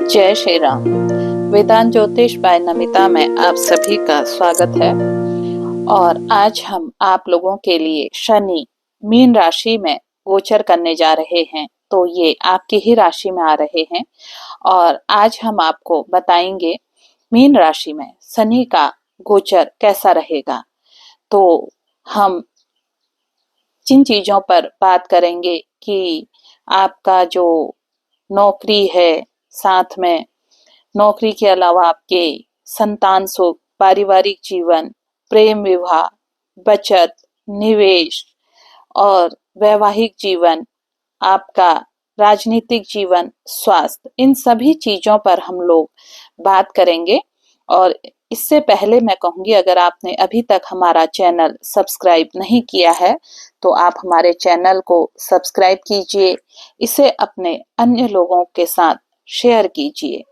जय श्री राम। वेदांत ज्योतिष बाय नमिता में आप सभी का स्वागत है। और आज हम आप लोगों के लिए शनि मीन राशि में गोचर करने जा रहे हैं। तो ये आपकी ही राशि में आ रहे हैं और आज हम आपको बताएंगे मीन राशि में शनि का गोचर कैसा रहेगा। तो हम जिन चीजों पर बात करेंगे कि आपका जो नौकरी है, साथ में नौकरी के अलावा आपके संतान सुख, पारिवारिक जीवन, प्रेम विवाह, बचत, निवेश और वैवाहिक जीवन, आपका राजनीतिक जीवन, स्वास्थ्य, इन सभी चीजों पर हम लोग बात करेंगे। और इससे पहले मैं कहूंगी, अगर आपने अभी तक हमारा चैनल सब्सक्राइब नहीं किया है तो आप हमारे चैनल को सब्सक्राइब कीजिए, इसे अपने अन्य लोगों के साथ शेयर कीजिए।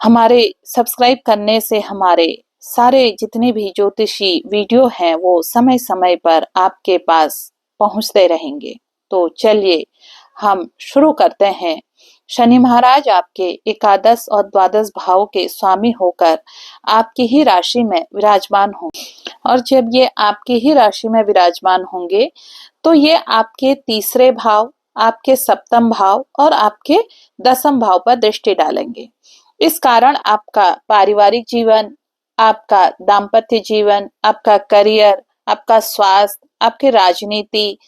हमारे सब्सक्राइब करने से हमारे सारे जितने भी ज्योतिषी वीडियो हैं वो समय समय पर आपके पास पहुंचते रहेंगे। तो चलिए हम शुरू करते हैं। शनि महाराज आपके एकादश और द्वादश भाव के स्वामी होकर आपकी ही राशि में विराजमान होंगे। और जब ये आपकी ही राशि में विराजमान होंगे तो ये आपके तीसरे भाव, आपके सप्तम भाव और आपके दसम भाव पर दृष्टि डालेंगे। इस कारण आपका पारिवारिक जीवन, आपका दाम्पत्य जीवन, आपका करियर, आपका स्वास्थ्य, आपकी राजनीति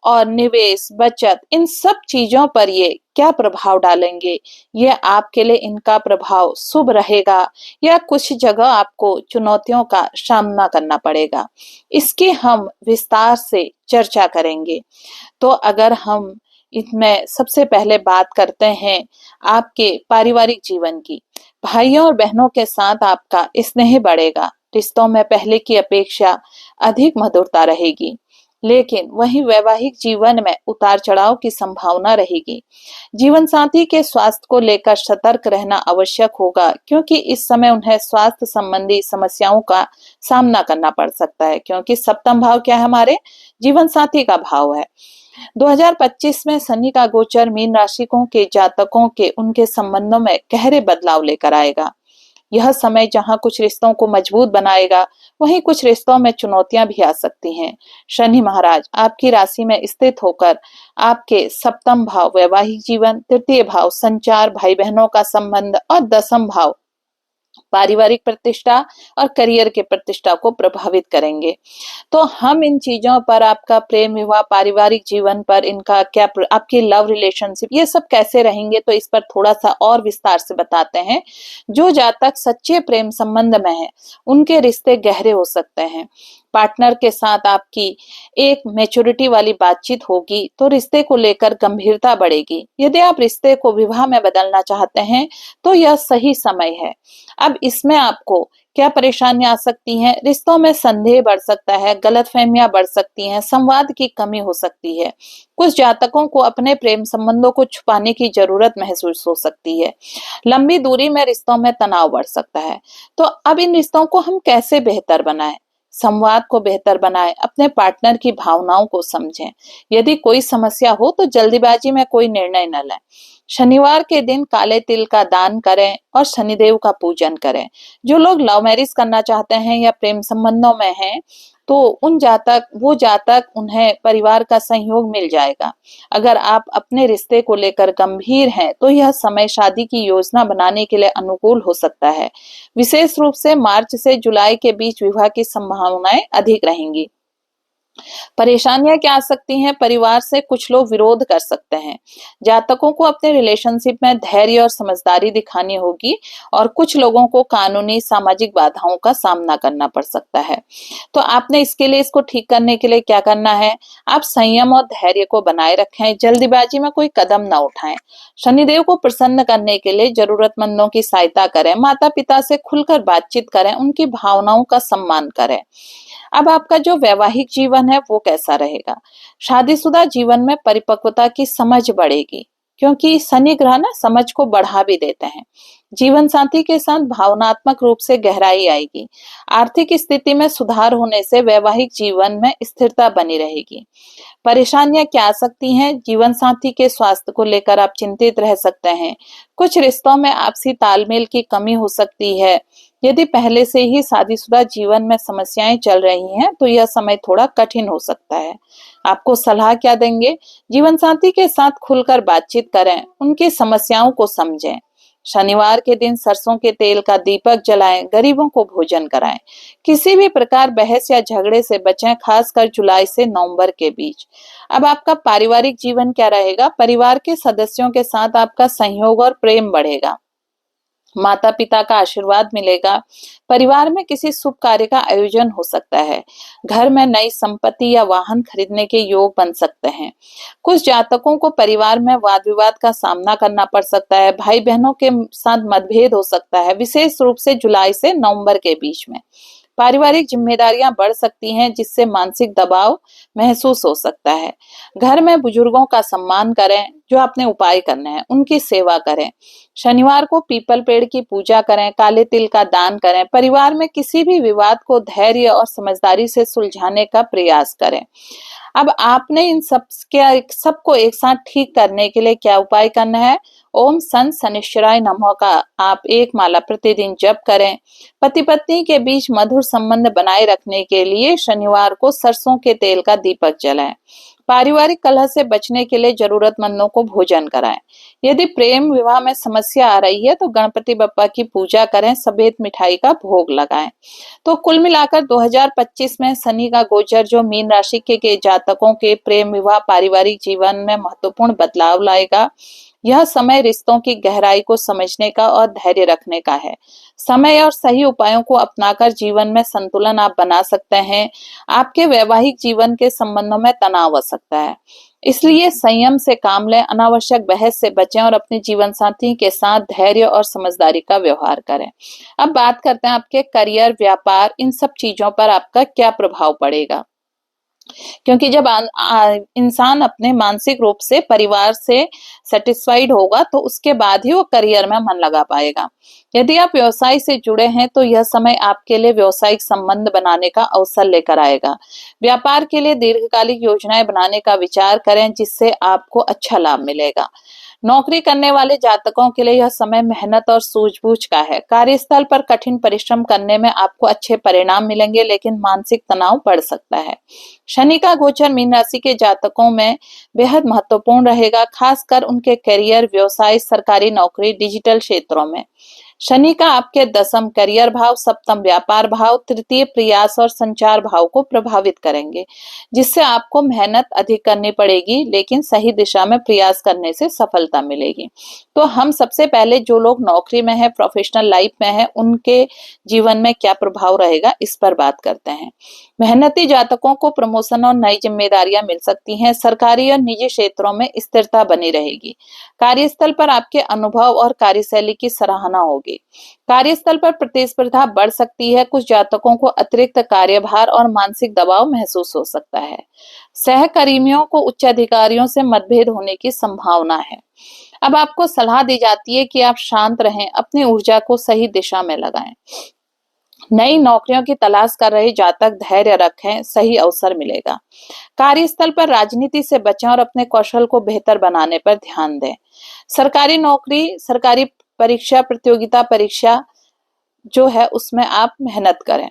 और निवेश, बचत, इन सब चीजों पर ये क्या प्रभाव डालेंगे, ये आपके लिए इनका प्रभाव शुभ रहेगा या कुछ जगह आपको चुनौतियों का सामना करना पड़ेगा, इसकी हम विस्तार से चर्चा करेंगे। तो अगर हम इसमें सबसे पहले बात करते हैं आपके पारिवारिक जीवन की, भाइयों और बहनों के साथ आपका स्नेह बढ़ेगा, रिश्तों में पहले की अपेक्षा अधिक मधुरता रहेगी। लेकिन वहीं वैवाहिक जीवन में उतार चढ़ाव की संभावना रहेगी। जीवन साथी के स्वास्थ्य को लेकर सतर्क रहना आवश्यक होगा, क्योंकि इस समय उन्हें स्वास्थ्य संबंधी समस्याओं का सामना करना पड़ सकता है, क्योंकि सप्तम भाव क्या है, हमारे जीवन साथी का भाव है। 2025 में शनि का गोचर मीन राशिकों के जातकों के उनके संबंधों में गहरे बदलाव लेकर आएगा। यह समय जहां कुछ रिश्तों को मजबूत बनाएगा, वहीं कुछ रिश्तों में चुनौतियां भी आ सकती हैं। शनि महाराज आपकी राशि में स्थित होकर आपके सप्तम भाव वैवाहिक जीवन, तृतीय भाव संचार, भाई बहनों का संबंध और दसम भाव पारिवारिक प्रतिष्ठा और करियर के प्रतिष्ठा को प्रभावित करेंगे। तो हम इन चीजों पर, आपका प्रेम विवाह, पारिवारिक जीवन पर, इनका क्या, आपकी लव रिलेशनशिप, ये सब कैसे रहेंगे, तो इस पर थोड़ा सा और विस्तार से बताते हैं। जो जातक सच्चे प्रेम संबंध में है उनके रिश्ते गहरे हो सकते हैं। पार्टनर के साथ आपकी एक मैच्योरिटी वाली बातचीत होगी तो रिश्ते को लेकर गंभीरता बढ़ेगी। यदि आप रिश्ते को विवाह में बदलना चाहते हैं तो यह सही समय है। अब इसमें आपको क्या परेशानियां आ सकती हैं? रिश्तों में संदेह बढ़ सकता है, गलतफहमियां बढ़ सकती हैं, संवाद की कमी हो सकती है। कुछ जातकों को अपने प्रेम संबंधों को छुपाने की जरूरत महसूस हो सकती है। लंबी दूरी में रिश्तों में तनाव बढ़ सकता है। तो अब इन रिश्तों को हम कैसे बेहतर बनाएं? संवाद को बेहतर बनाएं, अपने पार्टनर की भावनाओं को समझें। यदि कोई समस्या हो तो जल्दीबाजी में कोई निर्णय न लें। शनिवार के दिन काले तिल का दान करें और शनिदेव का पूजन करें। जो लोग लव मैरिज करना चाहते हैं या प्रेम संबंधों में हैं तो वो जातक उन्हें परिवार का सहयोग मिल जाएगा। अगर आप अपने रिश्ते को लेकर गंभीर हैं तो यह समय शादी की योजना बनाने के लिए अनुकूल हो सकता है। विशेष रूप से मार्च से जुलाई के बीच विवाह की संभावनाएं अधिक रहेंगी। परेशानियां क्या आ सकती हैं? परिवार से कुछ लोग विरोध कर सकते हैं। जातकों को अपने रिलेशनशिप में धैर्य और समझदारी दिखानी होगी और कुछ लोगों को कानूनी सामाजिक बाधाओं का सामना करना पड़ सकता है। तो आपने इसको ठीक करने के लिए क्या करना है? आप संयम और धैर्य को बनाए रखें, जल्दीबाजी में कोई कदम ना उठाएं। शनिदेव को प्रसन्न करने के लिए जरूरतमंदों की सहायता करें, माता पिता से खुलकर बातचीत करें, उनकी भावनाओं का सम्मान करें। अब आपका जो वैवाहिक जीवन है वो कैसा रहेगा? शादीशुदा जीवन में परिपक्वता की समझ बढ़ेगी, क्योंकि शनि ग्रह ना समझ को बढ़ा भी देते हैं। जीवन साथी के साथ भावनात्मक रूप से गहराई आएगी। आर्थिक स्थिति में सुधार होने से वैवाहिक जीवन में स्थिरता बनी रहेगी। परेशानियां क्या आ सकती हैं? जीवन साथी के स्वास्थ्य को लेकर आप चिंतित रह सकते हैं। कुछ रिश्तों में आपसी तालमेल की कमी हो सकती है। यदि पहले से ही शादीशुदा जीवन में समस्याएं चल रही हैं, तो यह समय थोड़ा कठिन हो सकता है। आपको सलाह क्या देंगे? जीवन साथी के साथ खुलकर बातचीत करें, उनकी समस्याओं को समझें। शनिवार के दिन सरसों के तेल का दीपक जलाएं, गरीबों को भोजन कराएं। किसी भी प्रकार बहस या झगड़े से बचें, खासकर जुलाई से नवंबर के बीच। अब आपका पारिवारिक जीवन क्या रहेगा? परिवार के सदस्यों के साथ आपका सहयोग और प्रेम बढ़ेगा। माता पिता का आशीर्वाद मिलेगा। परिवार में किसी शुभ कार्य का आयोजन हो सकता है। घर में नई संपत्ति या वाहन खरीदने के योग बन सकते हैं। कुछ जातकों को परिवार में वाद विवाद का सामना करना पड़ सकता है। भाई बहनों के साथ मतभेद हो सकता है, विशेष रूप से जुलाई से नवंबर के बीच में। पारिवारिक जिम्मेदारियां बढ़ सकती हैं, जिससे मानसिक दबाव महसूस हो सकता है। घर में बुजुर्गों का सम्मान करें, जो अपने उपाय करने हैं उनकी सेवा करें। शनिवार को पीपल पेड़ की पूजा करें, काले तिल का दान करें। परिवार में किसी भी विवाद को धैर्य और समझदारी से सुलझाने का प्रयास करें। अब आपने इन सबको एक साथ ठीक करने के लिए क्या उपाय करना है? ओम सन शनिश्चराय नमः का आप एक माला प्रतिदिन जप करें। पति पत्नी के बीच मधुर संबंध बनाए रखने के लिए शनिवार को सरसों के तेल का दीपक जलाएं। पारिवारिक कलह से बचने के लिए जरूरतमंदों को भोजन कराएं। यदि प्रेम विवाह में समस्या आ रही है, तो गणपति बप्पा की पूजा करें, सफेद मिठाई का भोग लगाएं। तो कुल मिलाकर 2025 में शनि का गोचर जो मीन राशि के जातकों के प्रेम विवाह पारिवारिक जीवन में महत्वपूर्ण बदलाव लाएगा। यह समय रिश्तों की गहराई को समझने का और धैर्य रखने का है। समय और सही उपायों को अपनाकर जीवन में संतुलन आप बना सकते हैं। आपके वैवाहिक जीवन के संबंधों में तनाव आ सकता है, इसलिए संयम से काम लें, अनावश्यक बहस से बचें और अपने जीवन साथी के साथ धैर्य और समझदारी का व्यवहार करें। अब बात करते हैं आपके करियर, व्यापार, इन सब चीजों पर आपका क्या प्रभाव पड़ेगा। क्योंकि जब इंसान अपने मानसिक रूप से परिवार से सेटिस्फाइड होगा, तो उसके बाद ही वो करियर में मन लगा पाएगा। यदि आप व्यवसाय से जुड़े हैं, तो यह समय आपके लिए व्यवसायिक संबंध बनाने का अवसर लेकर आएगा। व्यापार के लिए दीर्घकालिक योजनाएं बनाने का विचार करें, जिससे आपको अच्छा लाभ मिलेगा। नौकरी करने वाले जातकों के लिए यह समय मेहनत और सूझबूझ का है। कार्यस्थल पर कठिन परिश्रम करने में आपको अच्छे परिणाम मिलेंगे, लेकिन मानसिक तनाव बढ़ सकता है। शनि का गोचर मीन राशि के जातकों में बेहद महत्वपूर्ण रहेगा, खासकर उनके करियर, व्यवसाय, सरकारी नौकरी, डिजिटल क्षेत्रों में। शनि का आपके दसम करियर भाव, सप्तम व्यापार भाव, तृतीय प्रयास और संचार भाव को प्रभावित करेंगे, जिससे आपको मेहनत अधिक करनी पड़ेगी, लेकिन सही दिशा में प्रयास करने से सफलता मिलेगी। तो हम सबसे पहले जो लोग नौकरी में है, प्रोफेशनल लाइफ में है, उनके जीवन में क्या प्रभाव रहेगा, इस पर बात करते हैं। मेहनती जातकों को प्रमोशन और नई जिम्मेदारियां मिल सकती हैं। सरकारी और निजी क्षेत्रों में स्थिरता बनी रहेगी। कार्यस्थल पर आपके अनुभव और कार्यशैली की सराहना होगी। कार्यस्थल पर प्रतिस्पर्धा बढ़ सकती है। कुछ जातकों को अतिरिक्त कार्यभार और मानसिक दबाव महसूस हो सकता है। सहकर्मियों को उच्च अधिकारियों से मतभेद होने की संभावना है। अब आपको सलाह दी जाती है कि आप शांत रहें, अपनी ऊर्जा को सही दिशा में लगाएं। नई नौकरियों की तलाश कर रहे जातक धैर्य रखें, सही अवसर मिलेगा। कार्यस्थल पर राजनीति से बचें और अपने कौशल को बेहतर बनाने पर ध्यान दें। सरकारी नौकरी, सरकारी परीक्षा, प्रतियोगिता परीक्षा जो है उसमें आप मेहनत करें।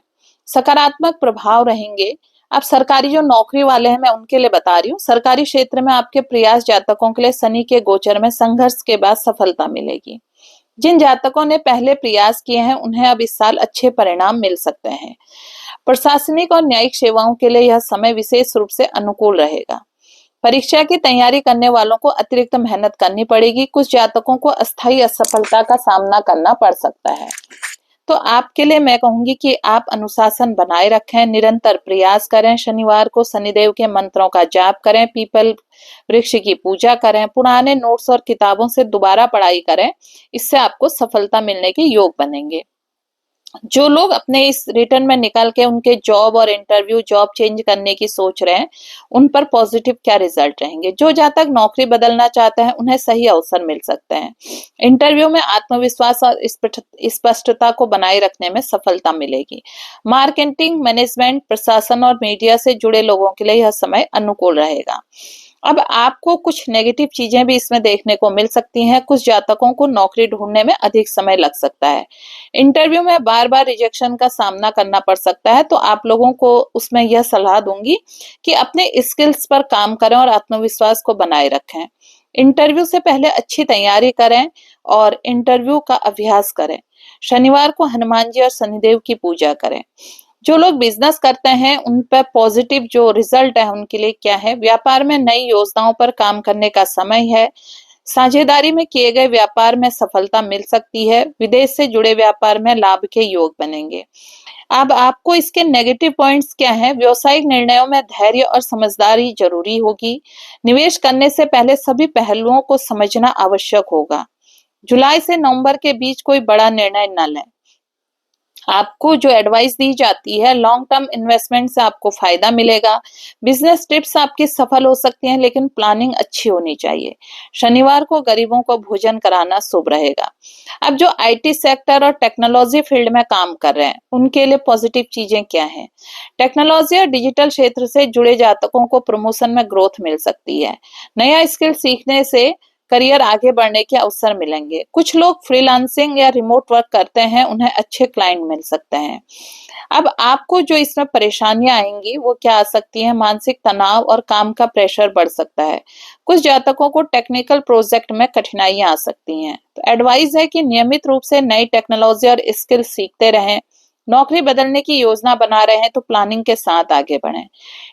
सकारात्मक प्रभाव रहेंगे। अब सरकारी जो नौकरी वाले हैं, मैं उनके लिए बता रही हूँ। सरकारी क्षेत्र में आपके प्रयास जातकों के लिए शनि के गोचर में संघर्ष के बाद सफलता मिलेगी। जिन जातकों ने पहले प्रयास किए हैं, उन्हें अब इस साल अच्छे परिणाम मिल सकते हैं। प्रशासनिक और न्यायिक सेवाओं के लिए यह समय विशेष रूप से अनुकूल रहेगा। परीक्षा की तैयारी करने वालों को अतिरिक्त मेहनत करनी पड़ेगी। कुछ जातकों को अस्थायी असफलता का सामना करना पड़ सकता है। तो आपके लिए मैं कहूंगी कि आप अनुशासन बनाए रखें, निरंतर प्रयास करें। शनिवार को शनिदेव के मंत्रों का जाप करें, पीपल वृक्ष की पूजा करें, पुराने नोट्स और किताबों से दोबारा पढ़ाई करें। इससे आपको सफलता मिलने के योग बनेंगे। जो लोग अपने इस रिटर्न में निकाल के उनके जॉब और इंटरव्यू जॉब चेंज करने की सोच रहे हैं, उन पर पॉजिटिव क्या रिजल्ट रहेंगे। जो जातक नौकरी बदलना चाहते हैं उन्हें सही अवसर मिल सकते हैं। इंटरव्यू में आत्मविश्वास और स्पष्टता को बनाए रखने में सफलता मिलेगी। मार्केटिंग, मैनेजमेंट, प्रशासन और मीडिया से जुड़े लोगों के लिए यह समय अनुकूल रहेगा। अब आपको कुछ नेगेटिव चीजें भी इसमें देखने को मिल सकती हैं। कुछ जातकों को नौकरी ढूंढने में अधिक समय लग सकता है। इंटरव्यू में बार बार रिजेक्शन का सामना करना पड़ सकता है, तो आप लोगों को उसमें यह सलाह दूंगी कि अपने स्किल्स पर काम करें और आत्मविश्वास को बनाए रखें। इंटरव्यू से पहले अच्छी तैयारी करें और इंटरव्यू का अभ्यास करें। शनिवार को हनुमान जी और शनिदेव की पूजा करें। जो लोग बिजनेस करते हैं उन पर पॉजिटिव जो रिजल्ट है उनके लिए क्या है। व्यापार में नई योजनाओं पर काम करने का समय है। साझेदारी में किए गए व्यापार में सफलता मिल सकती है। विदेश से जुड़े व्यापार में लाभ के योग बनेंगे। अब आपको इसके नेगेटिव पॉइंट्स क्या हैं। व्यवसायिक निर्णयों में धैर्य और समझदारी जरूरी होगी। निवेश करने से पहले सभी पहलुओं को समझना आवश्यक होगा। जुलाई से नवंबर के बीच कोई बड़ा निर्णय न लें। आपको जो एडवाइस दी जाती है, लॉन्ग टर्म इन्वेस्टमेंट से आपको फायदा मिलेगा। बिजनेस ट्रिप्स आपकी सफल हो सकती हैं, लेकिन प्लानिंग अच्छी होनी चाहिए। शनिवार को गरीबों को भोजन कराना शुभ रहेगा। अब जो आईटी सेक्टर और टेक्नोलॉजी फील्ड में काम कर रहे हैं उनके लिए पॉजिटिव चीजें क्या हैं। टेक्नोलॉजी और डिजिटल क्षेत्र से जुड़े जातकों को प्रमोशन में ग्रोथ मिल सकती है। नया स्किल सीखने से करियर आगे बढ़ने के अवसर मिलेंगे। कुछ लोग फ्रीलांसिंग या रिमोट वर्क करते हैं, उन्हें अच्छे क्लाइंट मिल सकते हैं। अब आपको जो इसमें परेशानियां आएंगी वो क्या आ सकती हैं। मानसिक तनाव और काम का प्रेशर बढ़ सकता है। कुछ जातकों को टेक्निकल प्रोजेक्ट में कठिनाइयां आ सकती हैं। तो एडवाइस है कि नियमित रूप से नई टेक्नोलॉजी और स्किल सीखते रहें। नौकरी बदलने की योजना बना रहे हैं तो प्लानिंग के साथ आगे बढ़ें।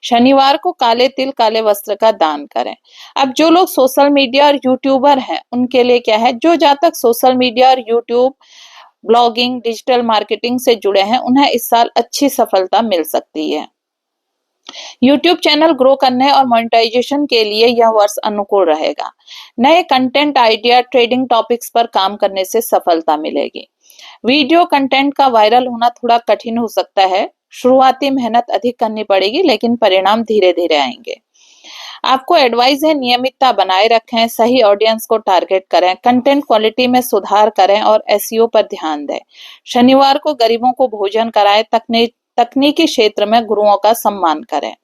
शनिवार को काले तिल काले वस्त्र का दान करें। अब जो लोग सोशल मीडिया और यूट्यूबर हैं उनके लिए क्या है। जो जातक सोशल मीडिया और यूट्यूब, ब्लॉगिंग, डिजिटल मार्केटिंग से जुड़े हैं उन्हें इस साल अच्छी सफलता मिल सकती है। यूट्यूब चैनल ग्रो करने और मोनेटाइजेशन के लिए यह वर्ष अनुकूल रहेगा। नए कंटेंट आइडिया, ट्रेडिंग टॉपिक्स पर काम करने से सफलता मिलेगी। वीडियो कंटेंट का वायरल होना थोड़ा कठिन हो सकता है। शुरुआती मेहनत अधिक करनी पड़ेगी, लेकिन परिणाम धीरे धीरे आएंगे। आपको एडवाइस है नियमितता बनाए रखें, सही ऑडियंस को टारगेट करें, कंटेंट क्वालिटी में सुधार करें और एसईओ पर ध्यान दें। शनिवार को गरीबों को भोजन कराएं। तकनीकी क्षेत्र में गुरुओं का सम्मान करें।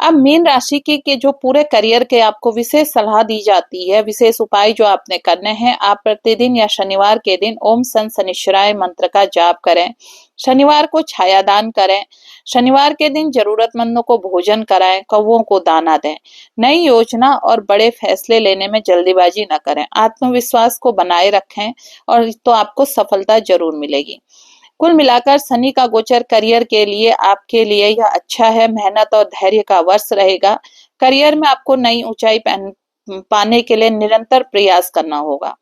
अब मीन राशि के जो पूरे करियर के आपको विशेष सलाह दी जाती है, विशेष उपाय जो आपने करने हैं। आप प्रतिदिन या शनिवार के दिन ओम सन शनिश्चराय मंत्र का जाप करें। शनिवार को छायादान करें। शनिवार के दिन जरूरतमंदों को भोजन कराएं, कौवों को दाना दें। नई योजना और बड़े फैसले लेने में जल्दीबाजी न करें। आत्मविश्वास को बनाए रखें और तो आपको सफलता जरूर मिलेगी। कुल मिलाकर शनि का गोचर करियर के लिए आपके लिए यह अच्छा है। मेहनत और धैर्य का वर्ष रहेगा। करियर में आपको नई ऊंचाई पाने के लिए निरंतर प्रयास करना होगा।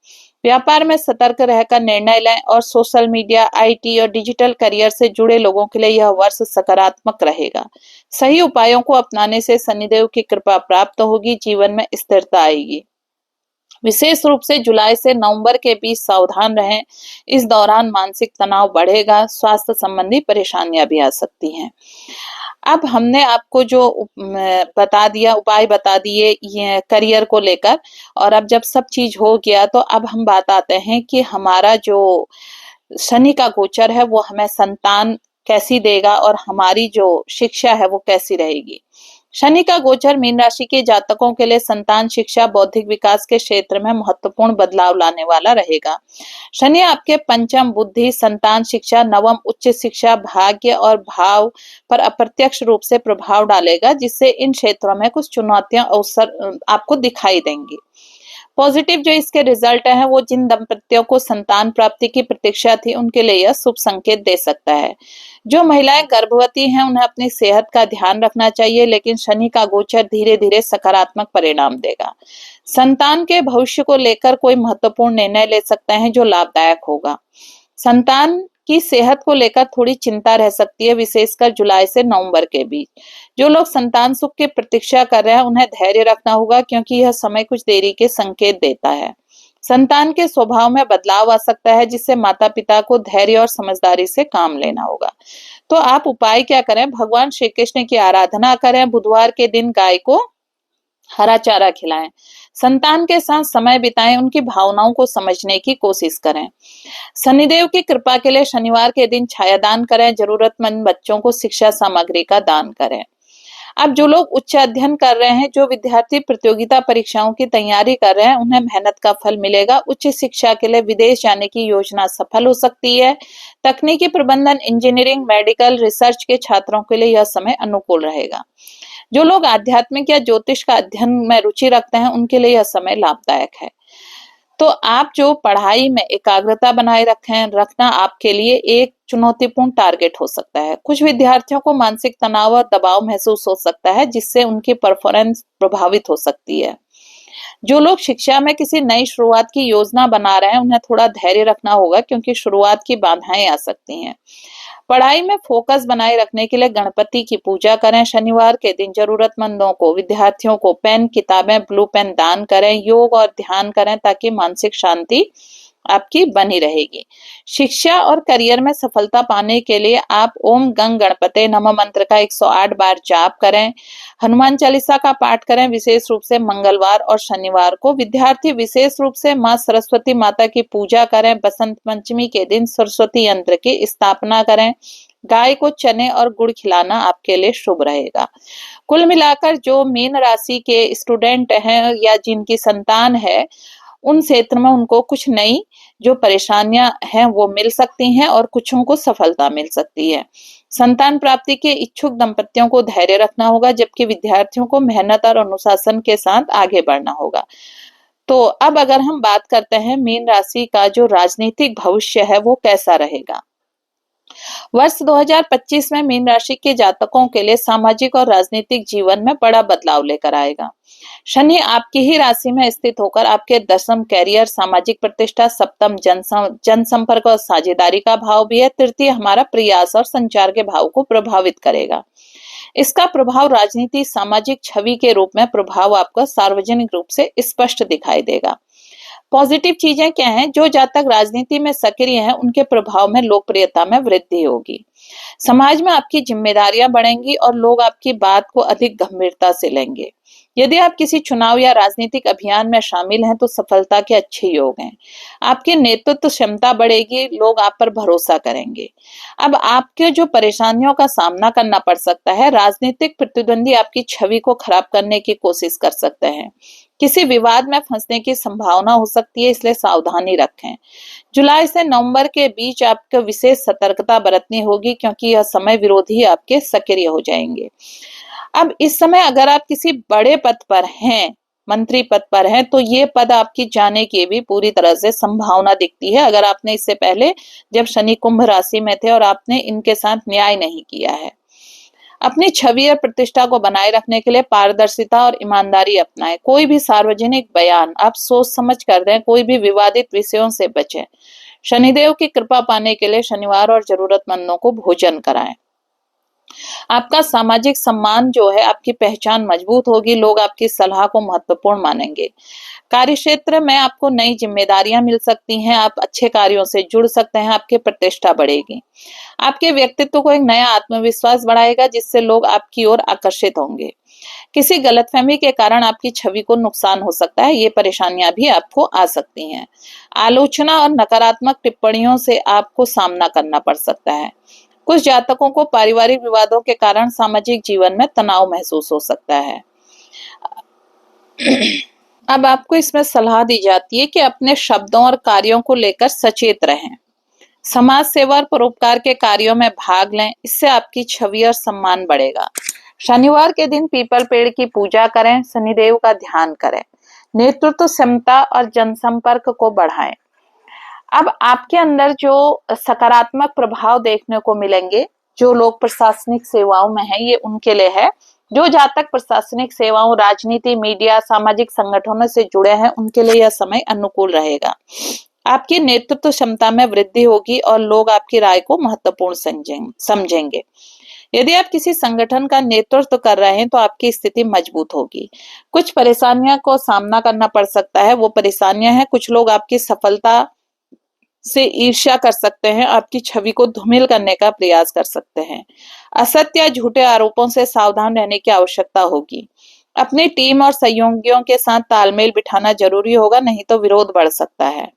व्यापार में सतर्क रहकर निर्णय लें और सोशल मीडिया, आईटी और डिजिटल करियर से जुड़े लोगों के लिए यह वर्ष सकारात्मक रहेगा। सही उपायों को अपनाने से शनिदेव की कृपा प्राप्त होगी, जीवन में स्थिरता आएगी। विशेष रूप से जुलाई से नवंबर के बीच सावधान रहें। इस दौरान मानसिक तनाव बढ़ेगा। स्वास्थ्य संबंधी परेशानियां भी आ सकती हैं। अब हमने आपको जो बता दिया, उपाय बता दिए ये करियर को लेकर, और अब जब सब चीज हो गया तो अब हम बात आते हैं कि हमारा जो शनि का गोचर है वो हमें संतान कैसी देगा और हमारी जो शिक्षा है वो कैसी रहेगी। शनि का गोचर मीन राशि के जातकों के लिए संतान, शिक्षा, बौद्धिक विकास के क्षेत्र में महत्वपूर्ण बदलाव लाने वाला रहेगा। शनि आपके पंचम, बुद्धि, संतान, शिक्षा, नवम, उच्च शिक्षा, भाग्य और भाव पर अप्रत्यक्ष रूप से प्रभाव डालेगा, जिससे इन क्षेत्रों में कुछ चुनौतियां अवसर आपको दिखाई देंगी। पॉजिटिव जो इसके रिजल्ट है वो जिन दंपतियों को संतान प्राप्ति की प्रतीक्षा थी उनके लिए यह शुभ संकेत दे सकता है। जो महिलाएं गर्भवती हैं उन्हें अपनी सेहत का ध्यान रखना चाहिए, लेकिन शनि का गोचर धीरे धीरे सकारात्मक परिणाम देगा। संतान के भविष्य को लेकर कोई महत्वपूर्ण निर्णय ले सकते हैं जो लाभदायक होगा। संतान की सेहत को लेकर थोड़ी चिंता रह सकती है, विशेषकर जुलाई से नवंबर के बीच। जो लोग संतान सुख की प्रतीक्षा कर रहे हैं उन्हें धैर्य रखना होगा, क्योंकि यह समय कुछ देरी के संकेत देता है। संतान के स्वभाव में बदलाव आ सकता है, जिससे माता पिता को धैर्य और समझदारी से काम लेना होगा। तो आप उपाय क्या करें? भगवान श्री कृष्ण की आराधना करें, बुधवार के दिन गाय को हरा चारा खिलाएं, संतान के साथ समय बिताएं, उनकी भावनाओं को समझने की कोशिश करें। शनिदेव की कृपा के लिए शनिवार के दिन छायादान करें, जरूरतमंद बच्चों को शिक्षा सामग्री का दान करें। अब जो लोग उच्च अध्ययन कर रहे हैं, जो विद्यार्थी प्रतियोगिता परीक्षाओं की तैयारी कर रहे हैं, उन्हें मेहनत का फल मिलेगा। उच्च शिक्षा के लिए विदेश जाने की योजना सफल हो सकती है। तकनीकी प्रबंधन, इंजीनियरिंग, मेडिकल रिसर्च के छात्रों के लिए यह समय अनुकूल रहेगा। जो लोग आध्यात्मिक या ज्योतिष का अध्ययन में रुचि रखते हैं, उनके लिए यह समय लाभदायक है। तो आप जो पढ़ाई में एकाग्रता बनाए रखना आपके लिए एक चुनौतीपूर्ण टारगेट हो सकता है। कुछ विद्यार्थियों को मानसिक तनाव और दबाव महसूस हो सकता है, जिससे उनकी परफॉर्मेंस प्रभावित हो सकती है। जो लोग शिक्षा में किसी नई शुरुआत की योजना बना रहे हैं, उन्हें थोड़ा धैर्य रखना होगा, क्योंकि शुरुआत की बाधाएं आ सकती हैं। पढ़ाई में फोकस बनाए रखने के लिए गणपति की पूजा करें। शनिवार के दिन जरूरतमंदों को, विद्यार्थियों को पेन, किताबें, ब्लू पेन दान करें। योग और ध्यान करें ताकि मानसिक शांति आपकी बनी रहेगी। शिक्षा और करियर में सफलता पाने के लिए आप ओम गंग गणपते नमः मंत्र का 108 बार जाप करें। हनुमान चालीसा का पाठ करें, विशेष रूप से मंगलवार और शनिवार को। विद्यार्थी विशेष रूप से माँ सरस्वती माता की पूजा करें। बसंत पंचमी के दिन सरस्वती यंत्र की स्थापना करें। गाय को चने और गुड़ खिलाना आपके लिए शुभ रहेगा। कुल मिलाकर जो मीन राशि के स्टूडेंट हैं या जिनकी संतान है, उन क्षेत्र में उनको कुछ नई जो परेशानियां हैं वो मिल सकती हैं और कुछों को सफलता मिल सकती है। संतान प्राप्ति के इच्छुक दंपतियों को धैर्य रखना होगा, जबकि विद्यार्थियों को मेहनत और अनुशासन के साथ आगे बढ़ना होगा। तो अब अगर हम बात करते हैं मीन राशि का जो राजनीतिक भविष्य है वो कैसा रहेगा। वर्ष 2025 में मीन राशि के जातकों के लिए सामाजिक और राजनीतिक जीवन में बड़ा बदलाव लेकर आएगा। शनि आपकी ही राशि में स्थित होकर आपके दसम कैरियर, सामाजिक प्रतिष्ठा, सप्तम जनसंपर्क और साझेदारी का भाव भी है। तृतीय हमारा प्रयास और संचार के भाव को प्रभावित करेगा। इसका प्रभाव राजनीति, सामाजिक छवि के रूप में प्रभाव आपका सार्वजनिक रूप से स्पष्ट दिखाई देगा। पॉजिटिव चीजें क्या हैं? जो जातक राजनीति में सक्रिय हैं, उनके प्रभाव में लोकप्रियता में वृद्धि होगी। समाज में आपकी जिम्मेदारियां बढ़ेंगी और लोग आपकी बात को अधिक गंभीरता से लेंगे। यदि आप किसी चुनाव या राजनीतिक अभियान में शामिल हैं तो सफलता के अच्छे योग हैं। आपकी नेतृत्व क्षमता बढ़ेगी, लोग आप पर भरोसा करेंगे। अब आपके जो परेशानियों का सामना करना पड़ सकता है, राजनीतिक प्रतिद्वंदी आपकी छवि को खराब करने की कोशिश कर सकते हैं। किसी विवाद में फंसने की संभावना हो सकती है, इसलिए सावधानी रखें। जुलाई से नवंबर के बीच आपको विशेष सतर्कता बरतनी होगी, क्योंकि यह समय विरोधी आपके सक्रिय हो जाएंगे। अब इस समय अगर आप किसी बड़े पद पर हैं, मंत्री पद पर हैं, तो ये पद आपकी जाने की भी पूरी तरह से संभावना दिखती है, अगर आपने इससे पहले जब शनि कुंभ राशि में थे और आपने इनके साथ न्याय नहीं किया है। अपनी छवि और प्रतिष्ठा को बनाए रखने के लिए पारदर्शिता और ईमानदारी अपनाएं। कोई भी सार्वजनिक बयान आप सोच समझ कर दें, कोई भी विवादित विषयों से बचें। शनिदेव की कृपा पाने के लिए शनिवार और जरूरतमंदों को भोजन कराएं। आपका सामाजिक सम्मान जो है, आपकी पहचान मजबूत होगी, लोग आपकी सलाह को महत्वपूर्ण मानेंगे। कार्य क्षेत्र में आपको नई जिम्मेदारियां मिल सकती हैं, आप अच्छे कार्यों से जुड़ सकते हैं, आपकी प्रतिष्ठा बढ़ेगी। आपके व्यक्तित्व को एक नया आत्मविश्वास बढ़ाएगा, जिससे लोग आपकी ओर आकर्षित होंगे। किसी गलतफहमी के कारण आपकी छवि को नुकसान हो सकता है, ये परेशानियां भी आपको आ सकती हैं। आलोचना और नकारात्मक टिप्पणियों से आपको सामना करना पड़ सकता है। कुछ जातकों को पारिवारिक विवादों के कारण सामाजिक जीवन में तनाव महसूस हो सकता है। अब आपको इसमें सलाह दी जाती है कि अपने शब्दों और कार्यों को लेकर सचेत रहें। समाज सेवा और परोपकार के कार्यों में भाग लें, इससे आपकी छवि और सम्मान बढ़ेगा। शनिवार के दिन पीपल पेड़ की पूजा करें, शनिदेव का ध्यान करें। नेतृत्व क्षमता और जनसंपर्क को बढ़ाएं। अब आपके अंदर जो सकारात्मक प्रभाव देखने को मिलेंगे, जो लोग प्रशासनिक सेवाओं में हैं, ये उनके लिए है। जो जातक प्रशासनिक सेवाओं, राजनीति, मीडिया, सामाजिक संगठनों से जुड़े हैं, उनके लिए यह समय अनुकूल रहेगा। आपकी नेतृत्व क्षमता में वृद्धि होगी और लोग आपकी राय को महत्वपूर्ण समझेंगे। यदि आप किसी संगठन का नेतृत्व कर रहे हैं तो आपकी स्थिति मजबूत होगी। कुछ परेशानियों को सामना करना पड़ सकता है, वो परेशानियां हैं कुछ लोग आपकी सफलता से ईर्ष्या कर सकते हैं, आपकी छवि को धूमिल करने का प्रयास कर सकते हैं। असत्य या झूठे आरोपों से सावधान रहने की आवश्यकता होगी। अपनी टीम और सहयोगियों के साथ तालमेल बिठाना जरूरी होगा, नहीं तो विरोध बढ़ सकता है।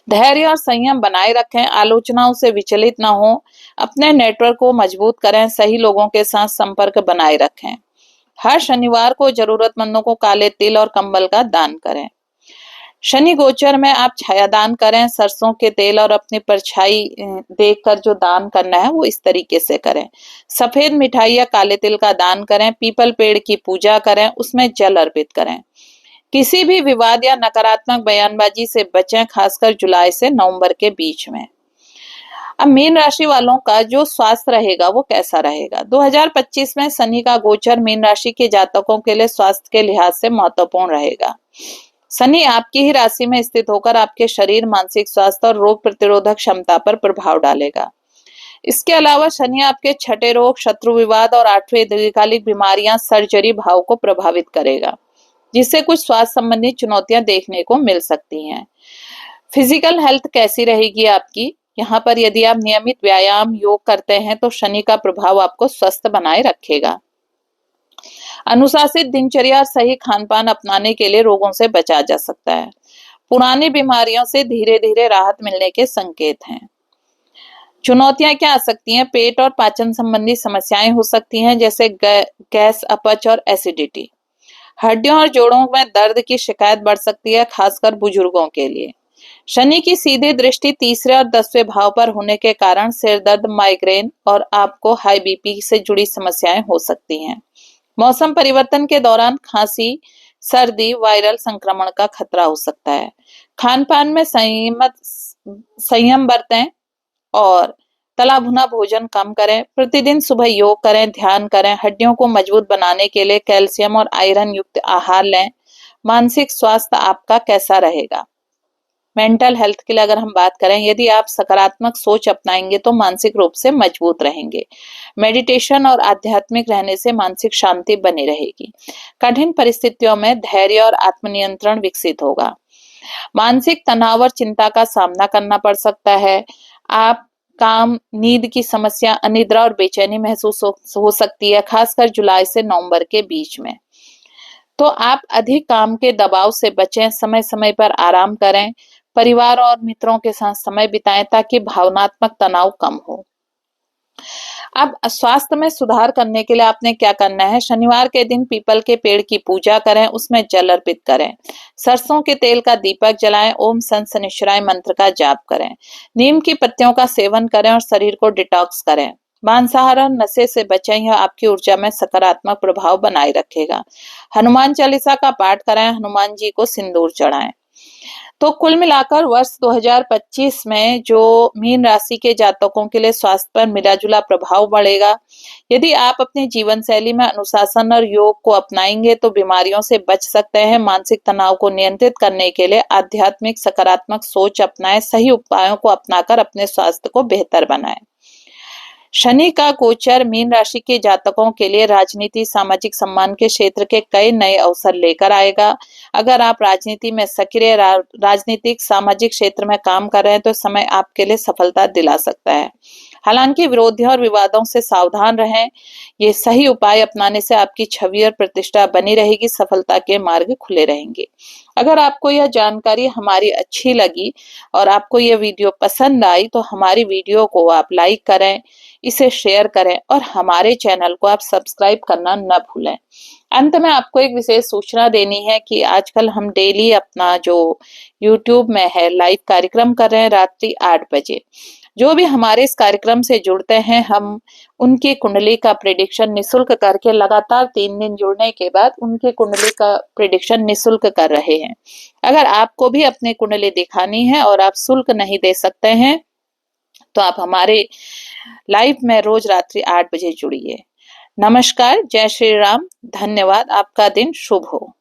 धैर्य और संयम बनाए रखें, आलोचनाओं से विचलित न हो, अपने नेटवर्क को मजबूत करें, सही लोगों के साथ संपर्क बनाए रखें। हर शनिवार को जरूरतमंदों को काले तिल और कंबल का दान करें। शनि गोचर में आप छायादान करें, सरसों के तेल और अपनी परछाई देखकर जो दान करना है वो इस तरीके से करें। सफेद मिठाई या काले तिल का दान करें, पीपल पेड़ की पूजा करें, उसमें जल अर्पित करें। किसी भी विवाद या नकारात्मक बयानबाजी से बचें, खासकर जुलाई से नवंबर के बीच में। अब मीन राशि वालों का जो स्वास्थ्य रहेगा वो कैसा रहेगा? 2025 में शनि का गोचर मीन राशि के जातकों के लिए स्वास्थ्य के लिहाज से महत्वपूर्ण रहेगा। शनि आपकी ही राशि में स्थित होकर आपके शरीर, मानसिक स्वास्थ्य और रोग प्रतिरोधक क्षमता पर प्रभाव डालेगा। इसके अलावा शनि आपके छठे रोग, शत्रु विवाद और 8वें दीर्घकालिक बीमारियां, सर्जरी भाव को प्रभावित करेगा, जिससे कुछ स्वास्थ्य संबंधी चुनौतियां देखने को मिल सकती हैं। फिजिकल हेल्थ कैसी रहेगी आपकी? यहाँ पर यदि आप नियमित व्यायाम, योग करते हैं तो शनि का प्रभाव आपको स्वस्थ बनाए रखेगा। अनुशासित दिनचर्या और सही खान-पान अपनाने के लिए रोगों से बचा जा सकता है। पुरानी बीमारियों से धीरे धीरे राहत मिलने के संकेत हैं। चुनौतियां क्या आ सकती हैं? पेट और पाचन संबंधी समस्याएं हो सकती हैं, जैसे गैस, अपच और एसिडिटी। हड्डियों और जोड़ों में दर्द की शिकायत बढ़ सकती है, खासकर बुजुर्गों के लिए। शनि की सीधी दृष्टि तीसरे और 10वें भाव पर होने के कारण सिर दर्द, माइग्रेन और आपको हाई बीपी से जुड़ी समस्याएं हो सकती हैं। मौसम परिवर्तन के दौरान खांसी, सर्दी, वायरल संक्रमण का खतरा हो सकता है। खान पान में संयम बरतें और तला भुना भोजन कम करें। प्रतिदिन सुबह योग करें, ध्यान करें। हड्डियों को मजबूत बनाने के लिए कैल्शियम और आयरन युक्त आहार लें। मानसिक स्वास्थ्य आपका कैसा रहेगा? मेंटल हेल्थ के लिए अगर हम बात करें, यदि आप सकारात्मक सोच अपनाएंगे तो मानसिक रूप से मजबूत रहेंगे। मेडिटेशन और आध्यात्मिक रहने से मानसिक शांति बनी रहेगी। कठिन परिस्थितियों में धैर्य और आत्मनियंत्रण विकसित होगा। मानसिक तनाव और चिंता का सामना करना पड़ सकता है। आप काम, नींद की समस्या, अनिद्रा और बेचैनी महसूस हो सकती है, खासकर जुलाई से नवंबर के बीच में। तो आप अधिक काम के दबाव से बचें, समय समय पर आराम करें, परिवार और मित्रों के साथ समय बिताएं ताकि भावनात्मक तनाव कम हो। अब स्वास्थ्य में सुधार करने के लिए आपने क्या करना है? शनिवार के दिन पीपल के पेड़ की पूजा करें, उसमें जल अर्पित करें। सरसों के तेल का दीपक जलाएं, ओम सन शनिश्चराय मंत्र का जाप करें। नीम की पत्तियों का सेवन करें और शरीर को डिटॉक्स करें। मांसाहार और नशे से बचें, यह आपकी ऊर्जा में सकारात्मक प्रभाव बनाए रखेगा। हनुमान चालीसा का पाठ करें, हनुमान जी को सिंदूर चढ़ाएं। तो कुल मिलाकर वर्ष 2025 में जो मीन राशि के जातकों के लिए स्वास्थ्य पर मिला-जुला प्रभाव बढ़ेगा। यदि आप अपनी जीवन शैली में अनुशासन और योग को अपनाएंगे तो बीमारियों से बच सकते हैं। मानसिक तनाव को नियंत्रित करने के लिए आध्यात्मिक सकारात्मक सोच अपनाएं, सही उपायों को अपनाकर अपने स्वास्थ्य को बेहतर बनाएं। शनि का गोचर मीन राशि के जातकों के लिए राजनीति, सामाजिक सम्मान के क्षेत्र के कई नए अवसर लेकर आएगा। अगर आप राजनीति में सक्रिय राजनीतिक सामाजिक क्षेत्र में काम कर रहे हैं तो समय आपके लिए सफलता दिला सकता है। हालांकि विरोधियों और विवादों से सावधान रहें। ये सही उपाय अपनाने से आपकी छवि और प्रतिष्ठा बनी रहेगी, सफलता के मार्ग खुले रहेंगे। अगर आपको यह जानकारी हमारी अच्छी लगी और आपको यह वीडियो पसंद आई तो हमारी वीडियो को आप लाइक करें, इसे शेयर करें और हमारे चैनल को आप सब्सक्राइब करना न भूलें। अंत में आपको एक विशेष सूचना देनी है कि आजकल हम डेली अपना जो YouTube में है लाइव कार्यक्रम कर रहे हैं रात्रि 8 बजे। जो भी हमारे इस कार्यक्रम से जुड़ते हैं, हम उनकी कुंडली का प्रेडिक्शन निशुल्क करके लगातार 3 दिन जुड़ने के बाद उनकी कुंडली का प्रेडिक्शन निशुल्क कर रहे हैं। अगर आपको भी अपनी कुंडली दिखानी है और आप शुल्क नहीं दे सकते हैं तो आप हमारे लाइव में रोज रात्रि 8 बजे जुड़िए। नमस्कार, जय श्री राम, धन्यवाद। आपका दिन शुभ हो।